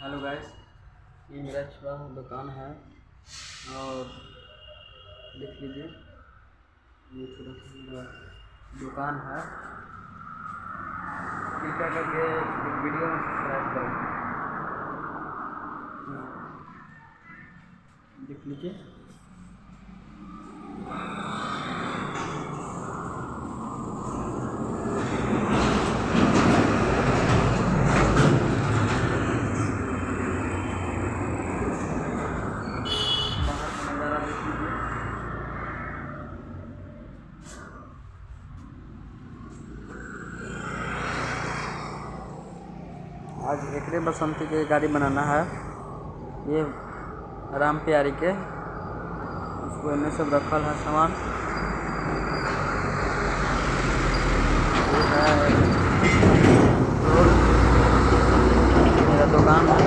Hello guys, ये मेरा छोटा सा दुकान है और देख लीजिए ये छोटा सा मेरा दुकान है। कृपया करके वीडियो में सब्सक्राइब करें। देख लीजिए बाहर का नज़ारा देख लीजिए। आज एकरे बसंती के गाड़ी बनाना है। ये राम प्यारी के उसको इनमें सब रखल है सामान। ये है मेरा दुकान है।